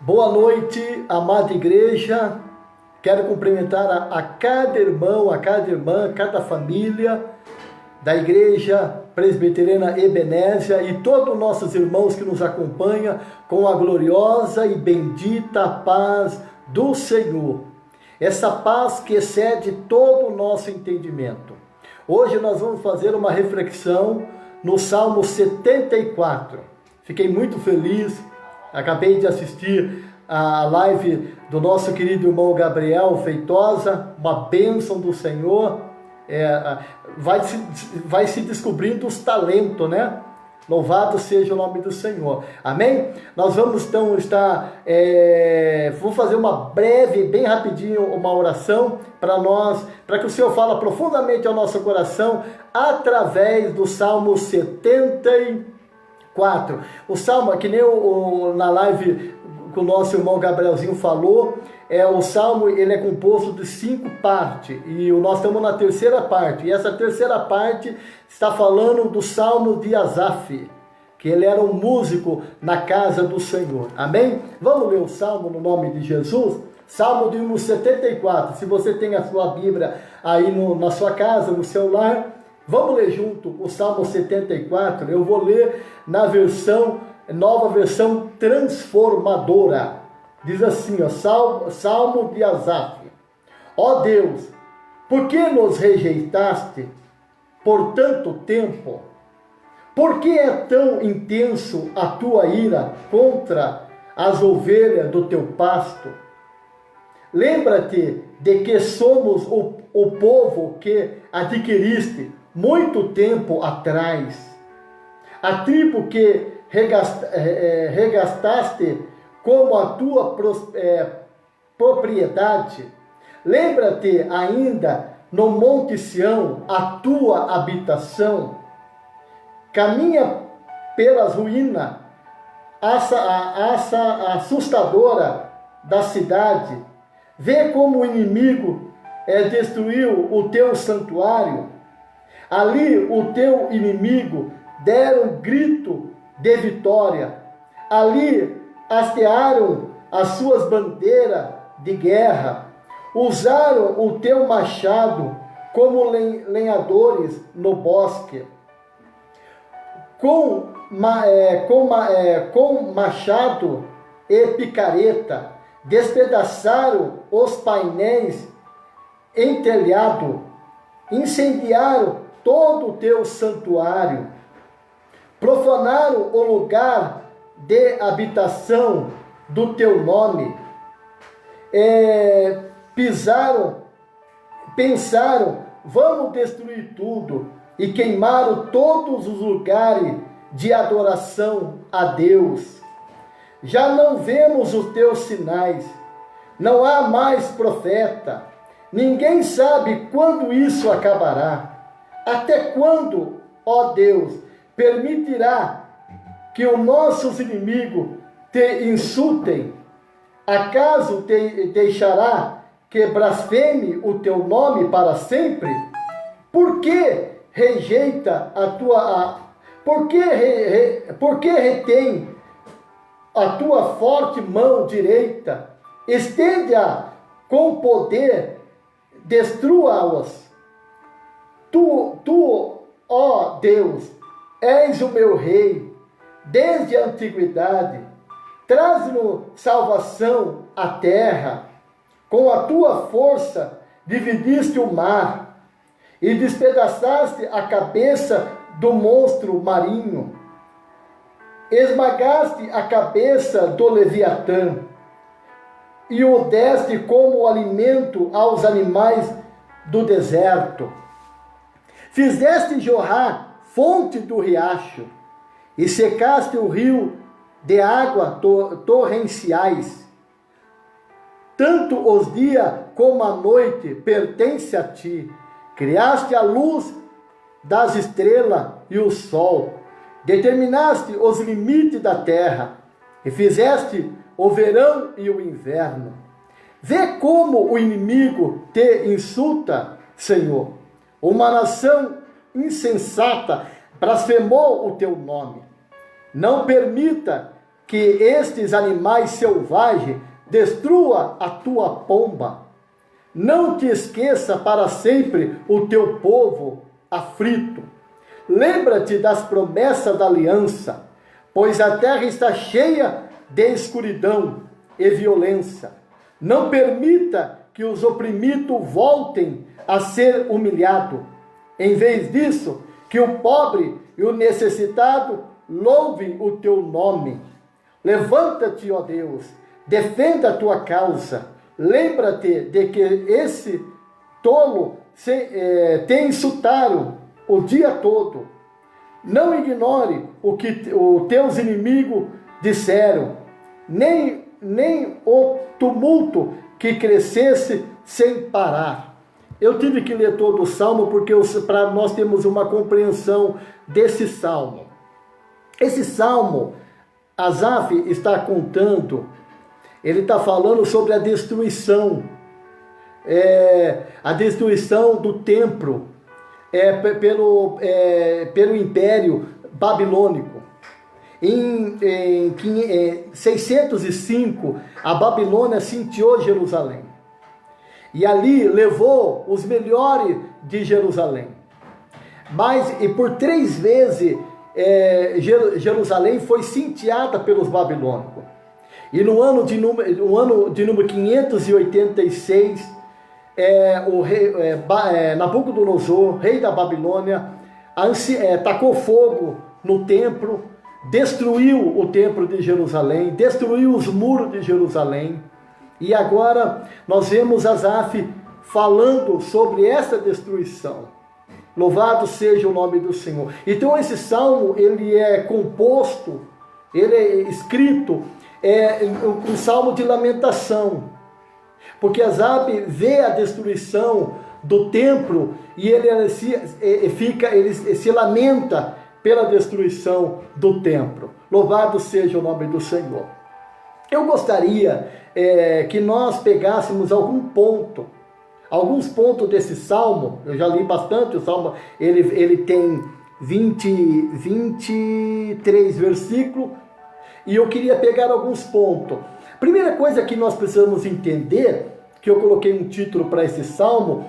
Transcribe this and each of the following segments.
Boa noite, amada igreja. Quero cumprimentar a cada irmão, a cada irmã, cada família da Igreja Presbiteriana Ebenésia e todos os nossos irmãos que nos acompanham com a gloriosa e bendita paz do Senhor. Essa paz que excede todo o nosso entendimento. Hoje nós vamos fazer uma reflexão no Salmo 74. Fiquei muito feliz. Acabei de assistir a live do nosso querido irmão Gabriel Feitosa, uma bênção do Senhor. Vai se descobrindo os talentos, né? Louvado seja o nome do Senhor. Amém? Nós vamos então vou fazer uma breve, bem rapidinho, uma oração para que o Senhor fale profundamente ao nosso coração através do Salmo 74. O Salmo, que nem na live que o nosso irmão Gabrielzinho falou, o Salmo ele é composto de 5 partes, e nós estamos na terceira parte, e essa terceira parte está falando do Salmo de Asaf, que ele era um músico na casa do Senhor. Amém? Vamos ler o Salmo no nome de Jesus? Salmo de número 74, se você tem a sua Bíblia aí na sua casa, no celular, vamos ler junto o Salmo 74. Eu vou ler na nova versão transformadora. Diz assim, Salmo de Asaf. Ó Deus, por que nos rejeitaste por tanto tempo? Por que é tão intenso a tua ira contra as ovelhas do teu pasto? Lembra-te de que somos o povo que adquiriste muito tempo atrás, a tribo que regastaste como a tua propriedade. Lembra-te ainda no Monte Sião, a tua habitação. Caminha pelas ruínas assustadora da cidade. Vê como o inimigo destruiu o teu santuário. Ali o teu inimigo deram um grito de vitória. Ali hastearam as suas bandeiras de guerra. Usaram o teu machado como lenhadores no bosque. Com machado e picareta, despedaçaram os painéis em telhado. Incendiaram todo o teu santuário. Profanaram o lugar de habitação do teu nome. Pensaram, vamos destruir tudo, e queimaram todos os lugares de adoração a Deus. Já não vemos os teus sinais, não há mais profeta, ninguém sabe quando isso acabará. Até quando, ó Deus, permitirá que os nossos inimigos te insultem? Acaso te deixará que blasfeme o teu nome para sempre? Por que rejeita por que retém a tua forte mão direita? Estende-a com poder, destrua-os. Tu, ó Deus, és o meu rei, desde a antiguidade. Traz-nos salvação à terra. Com a tua força dividiste o mar e despedaçaste a cabeça do monstro marinho. Esmagaste a cabeça do Leviatã e o deste como alimento aos animais do deserto. Fizeste jorrar fonte do riacho e secaste o rio de água torrenciais. Tanto os dias como a noite pertence a ti. Criaste a luz das estrelas e o sol. Determinaste os limites da terra e fizeste o verão e o inverno. Vê como o inimigo te insulta, Senhor. Uma nação insensata blasfemou o teu nome. Não permita que estes animais selvagens destrua a tua pomba. Não te esqueça para sempre o teu povo aflito. Lembra-te das promessas da aliança, pois a terra está cheia de escuridão e violência. Não permita que os oprimidos voltem a ser humilhados. Em vez disso, que o pobre e o necessitado louvem o teu nome. Levanta-te, ó Deus, defenda a tua causa. Lembra-te de que esse tolo te insultaram o dia todo. Não ignore o que os teus inimigos disseram, nem o tumulto que crescesse sem parar. Eu tive que ler todo o Salmo porque para nós temos uma compreensão desse Salmo. Esse Salmo, Asaf está contando, ele está falando sobre a destruição do templo pelo Império Babilônico. Em 605, a Babilônia sitiou Jerusalém. E ali levou os melhores de Jerusalém. E por 3 vezes, Jerusalém foi sitiada pelos babilônicos. E no ano de número 586, o rei Nabucodonosor, rei da Babilônia, tacou fogo no templo, destruiu o templo de Jerusalém, destruiu os muros de Jerusalém. E agora nós vemos Asaf falando sobre essa destruição. Louvado seja o nome do Senhor. Então esse salmo, ele é composto, ele é escrito, um salmo de lamentação. Porque Asaf vê a destruição do templo e ele se lamenta pela destruição do templo. Louvado seja o nome do Senhor. Eu gostaria que nós pegássemos alguns pontos desse salmo. Eu já li bastante o salmo, ele tem 23 versículos, e eu queria pegar alguns pontos. Primeira coisa que nós precisamos entender, que eu coloquei um título para esse salmo: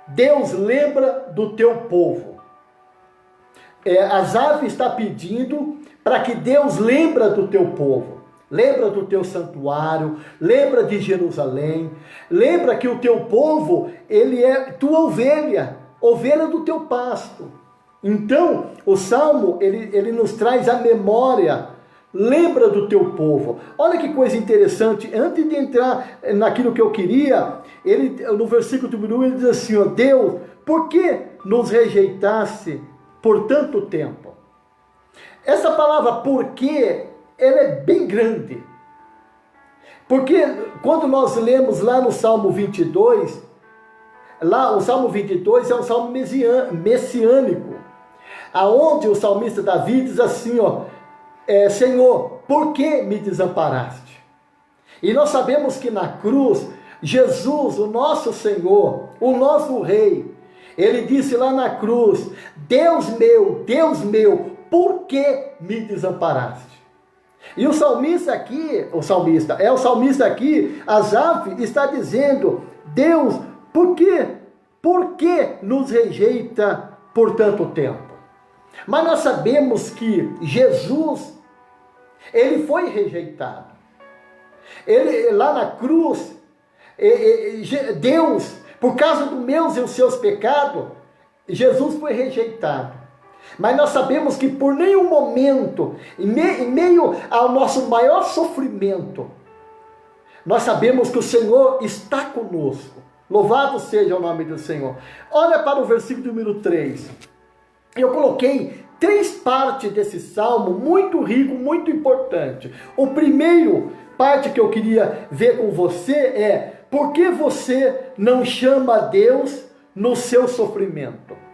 Deus lembra do teu povo. Asaf está pedindo para que Deus lembra do teu povo. Lembra do teu santuário, lembra de Jerusalém, lembra que o teu povo, ele é tua ovelha do teu pasto. Então, o Salmo, ele nos traz a memória, lembra do teu povo. Olha que coisa interessante, antes de entrar naquilo que eu queria, no versículo número 1, ele diz assim, ó: Deus, por que nos rejeitaste por tanto tempo? Essa palavra por que, ela é bem grande, porque quando nós lemos lá no Salmo 22, o Salmo 22 é um salmo messiânico, aonde o salmista Davi diz assim, ó: Senhor, por que me desamparaste? E nós sabemos que na cruz, Jesus, o nosso Senhor, o nosso Rei, ele disse lá na cruz: Deus meu, por que me desamparaste? E o salmista aqui, Asaf, está dizendo: Deus, por que nos rejeita por tanto tempo? Mas nós sabemos que Jesus, ele foi rejeitado. Ele, lá na cruz, Deus, por causa dos meus e os seus pecados, Jesus foi rejeitado. Mas nós sabemos que por nenhum momento, em meio ao nosso maior sofrimento, nós sabemos que o Senhor está conosco. Louvado seja o nome do Senhor. Olha para o versículo número 3. Eu coloquei 3 partes desse salmo, muito rico, muito importante. O primeiro parte que eu queria ver com você é: por que você não chama a Deus no seu sofrimento?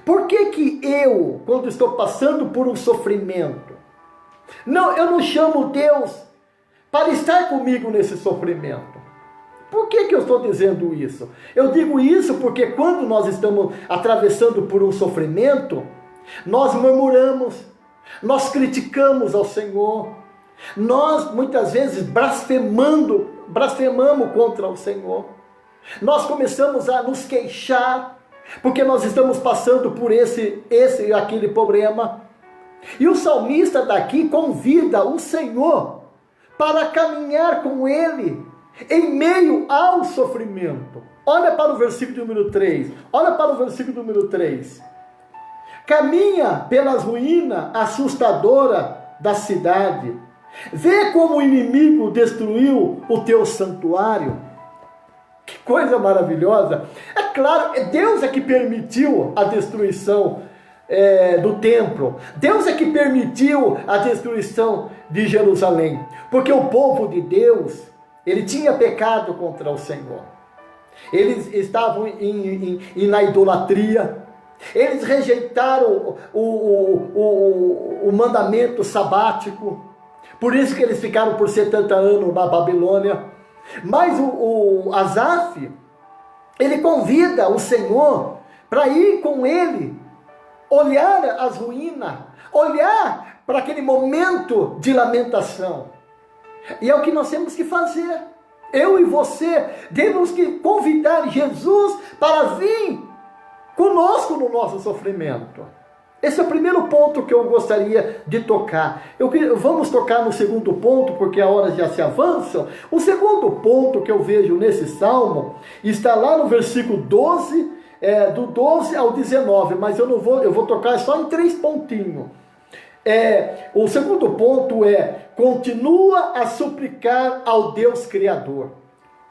Por que eu, quando estou passando por um sofrimento, eu não chamo Deus para estar comigo nesse sofrimento? Por que eu estou dizendo isso? Eu digo isso porque quando nós estamos atravessando por um sofrimento, nós murmuramos, nós criticamos ao Senhor, Nós muitas vezes blasfemamos contra o Senhor. Nós começamos a nos queixar, porque nós estamos passando por esse e aquele problema. E o salmista daqui convida o Senhor para caminhar com ele em meio ao sofrimento. Olha para o versículo número 3. Olha para o versículo número 3. Caminha pelas ruínas assustadoras da cidade. Vê como o inimigo destruiu o teu santuário. Que coisa maravilhosa. É claro, Deus é que permitiu a destruição do templo. Deus é que permitiu a destruição de Jerusalém. Porque o povo de Deus, ele tinha pecado contra o Senhor. Eles estavam na idolatria. Eles rejeitaram o mandamento sabático. Por isso que eles ficaram por 70 anos na Babilônia. Mas o Asaf, ele convida o Senhor para ir com ele, olhar as ruínas, olhar para aquele momento de lamentação. E é o que nós temos que fazer. Eu e você temos que convidar Jesus para vir conosco no nosso sofrimento. Esse é o primeiro ponto que eu gostaria de tocar. Vamos tocar no segundo ponto, porque a hora já se avança. O segundo ponto que eu vejo nesse salmo está lá no versículo 12, do 12 ao 19, mas eu vou tocar só em 3 pontinhos. O segundo ponto continua a suplicar ao Deus Criador.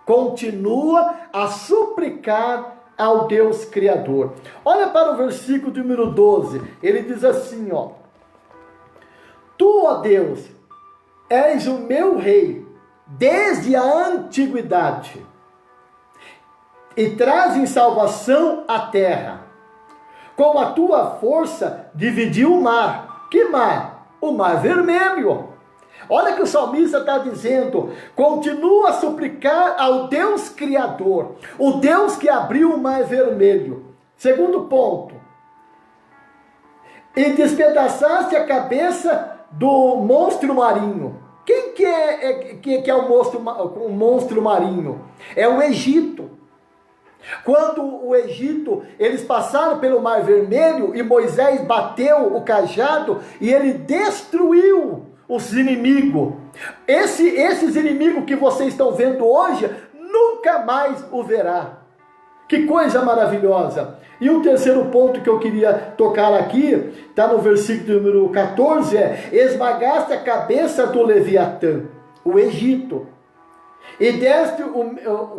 Continua a suplicar ao Deus Criador. Olha para o versículo número 12. Ele diz assim, ó: Tu, ó Deus, és o meu rei desde a antiguidade e trazes salvação à terra. Com a tua força dividiu o mar. Que mar? O mar vermelho. Olha que o salmista está dizendo: continua a suplicar ao Deus Criador, o Deus que abriu o mar vermelho. Segundo ponto: e despedaçaste a cabeça do monstro marinho. Quem que é o monstro marinho? É o Egito. Quando o Egito, eles passaram pelo Mar Vermelho e Moisés bateu o cajado e ele destruiu os inimigos. Esses inimigos que vocês estão vendo hoje, nunca mais o verá. Que coisa maravilhosa. E o terceiro ponto que eu queria tocar aqui, está no versículo número 14, esmagaste a cabeça do Leviatã, o Egito, e deste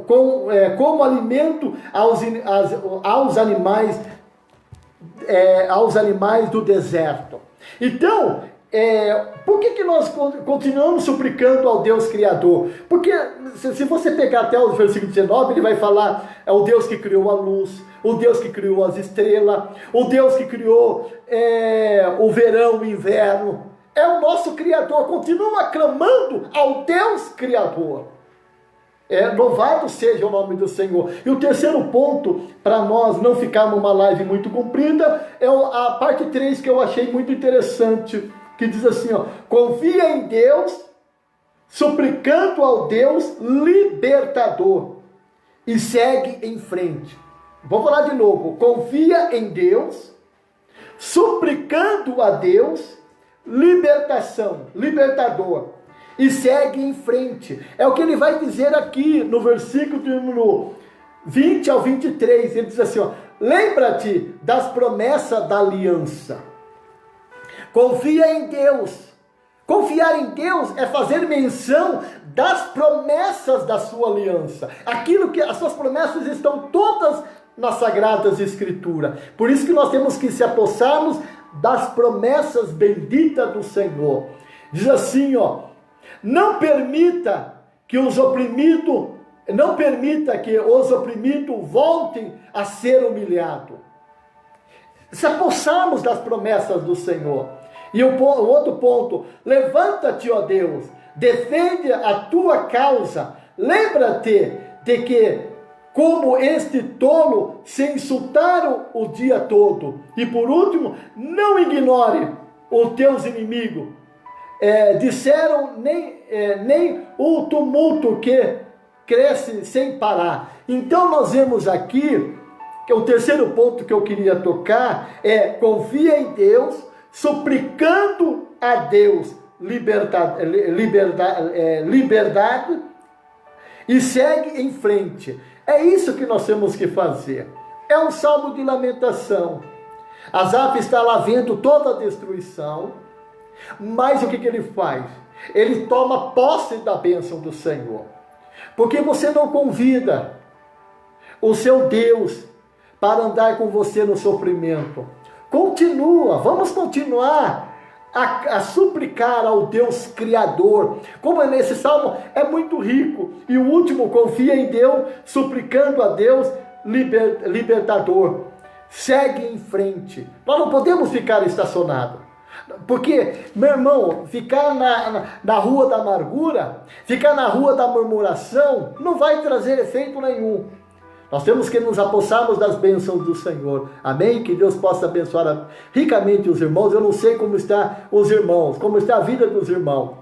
como alimento aos animais do deserto. Então, por que nós continuamos suplicando ao Deus Criador? Porque se você pegar até o versículo 19, ele vai falar: é o Deus que criou a luz, o Deus que criou as estrelas, o Deus que criou o verão, o inverno. É o nosso Criador. Continua clamando ao Deus Criador. Louvado seja o nome do Senhor. E o terceiro ponto, para nós não ficarmos uma live muito comprida, é a parte 3, que eu achei muito interessante, que diz assim, ó: confia em Deus, suplicando ao Deus libertador, e segue em frente. Vou falar de novo: confia em Deus, suplicando a Deus, libertador, e segue em frente. É o que ele vai dizer aqui no versículo número 20 ao 23. Ele diz assim, ó: lembra-te das promessas da aliança. Confia em Deus. Confiar em Deus é fazer menção das promessas da sua aliança. Aquilo que as suas promessas estão todas nas Sagradas Escrituras. Por isso que nós temos que se apossarmos das promessas benditas do Senhor. Diz assim, ó: não permita que os oprimidos voltem a ser humilhados. Se apossarmos das promessas do Senhor. E o outro ponto: levanta-te, ó Deus, defende a tua causa. Lembra-te de que, como este tolo, se insultaram o dia todo. E por último, não ignore os teus inimigos. disseram nem o tumulto que cresce sem parar. Então nós vemos aqui, que o terceiro ponto que eu queria tocar é: confia em Deus, suplicando a Deus liberdade e segue em frente. É isso que nós temos que fazer. É um salmo de lamentação. Asaf está lá vendo toda a destruição, mas o que ele faz? Ele toma posse da bênção do Senhor. Porque você não convida o seu Deus para andar com você no sofrimento. Vamos continuar a suplicar ao Deus Criador. Como nesse salmo é muito rico. E o último: confia em Deus, suplicando a Deus libertador. Segue em frente. Nós não podemos ficar estacionados. Porque, meu irmão, ficar na rua da amargura, ficar na rua da murmuração, não vai trazer efeito nenhum. Nós temos que nos apossarmos das bênçãos do Senhor. Amém? Que Deus possa abençoar ricamente os irmãos. Eu não sei como está os irmãos, como está a vida dos irmãos.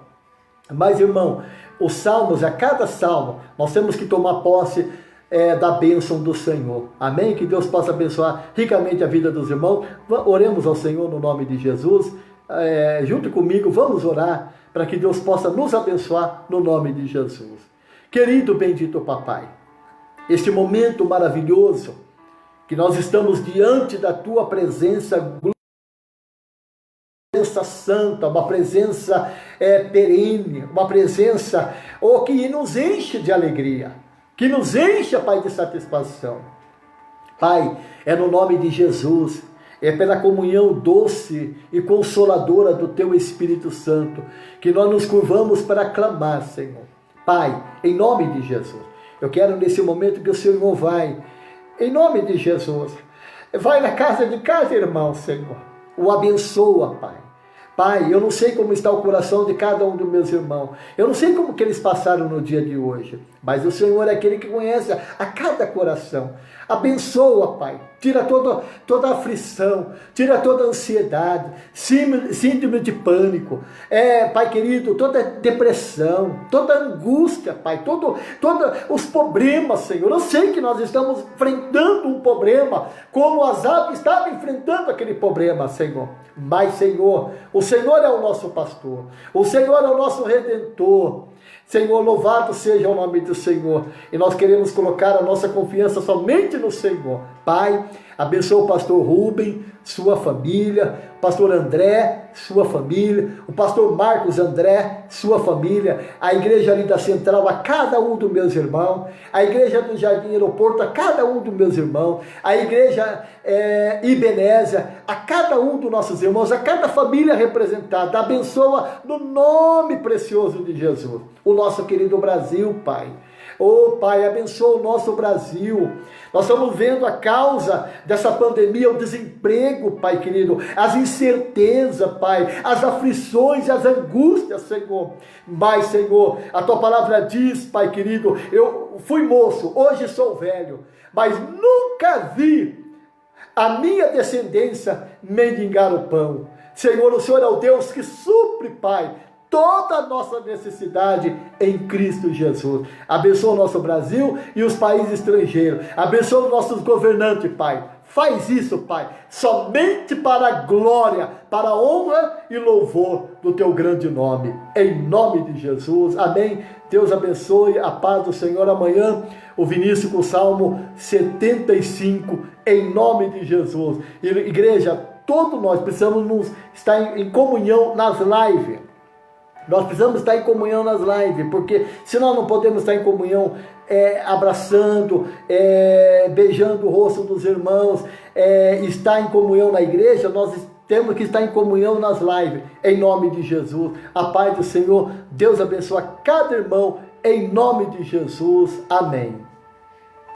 Mas, irmão, os salmos, a cada salmo, nós temos que tomar posse da bênção do Senhor. Amém? Que Deus possa abençoar ricamente a vida dos irmãos. Oremos ao Senhor no nome de Jesus. Junto comigo, vamos orar para que Deus possa nos abençoar no nome de Jesus. Querido, bendito Papai, este momento maravilhoso que nós estamos diante da Tua presença santa, uma presença perene, uma presença que nos enche de alegria, que nos enche, Pai, de satisfação. Pai, é no nome de Jesus, é pela comunhão doce e consoladora do Teu Espírito Santo que nós nos curvamos para clamar, Senhor. Pai, em nome de Jesus, eu quero nesse momento que o Senhor vai, em nome de Jesus, vai na casa de cada irmão, Senhor, o abençoa, Pai. Pai, eu não sei como está o coração de cada um dos meus irmãos. Eu não sei como que eles passaram no dia de hoje. Mas o Senhor é aquele que conhece a cada coração. Abençoa, Pai. Tira toda a aflição. Tira toda a ansiedade. Síndrome de pânico. Pai querido, toda depressão. Toda angústia, Pai. Todos os problemas, Senhor. Eu sei que nós estamos enfrentando um problema, como Asaf estava enfrentando aquele problema, Senhor. Mas, Senhor, o Senhor é o nosso pastor, o Senhor é o nosso redentor. Senhor, louvado seja o nome do Senhor. E nós queremos colocar a nossa confiança somente no Senhor. Pai, abençoa o pastor Rubem, sua família, o pastor André, sua família, o pastor Marcos André, sua família, a igreja ali da Central, a cada um dos meus irmãos, a igreja do Jardim Aeroporto, a cada um dos meus irmãos, a igreja Ibenésia, a cada um dos nossos irmãos, a cada família representada. Abençoa no nome precioso de Jesus o nosso querido Brasil, Pai. Pai, abençoa o nosso Brasil. Nós estamos vendo a causa dessa pandemia, o desemprego, Pai querido, as incertezas, Pai, as aflições, as angústias, Senhor. Mas, Senhor, a Tua palavra diz, Pai querido, eu fui moço, hoje sou velho, mas nunca vi a minha descendência mendigar o pão. Senhor, o Senhor é o Deus que supre, Pai, toda a nossa necessidade em Cristo Jesus. Abençoa o nosso Brasil e os países estrangeiros. Abençoa os nossos governantes, Pai. Faz isso, Pai, somente para a glória, para a honra e louvor do Teu grande nome. Em nome de Jesus. Amém. Deus abençoe. A paz do Senhor. Amanhã, o Vinícius com o Salmo 75. Em nome de Jesus. E, igreja, todos nós precisamos estar em comunhão nas lives. Nós precisamos estar em comunhão nas lives, porque se nós não podemos estar em comunhão abraçando, beijando o rosto dos irmãos, estar em comunhão na igreja, nós temos que estar em comunhão nas lives, em nome de Jesus. A paz do Senhor, Deus abençoa cada irmão, em nome de Jesus. Amém.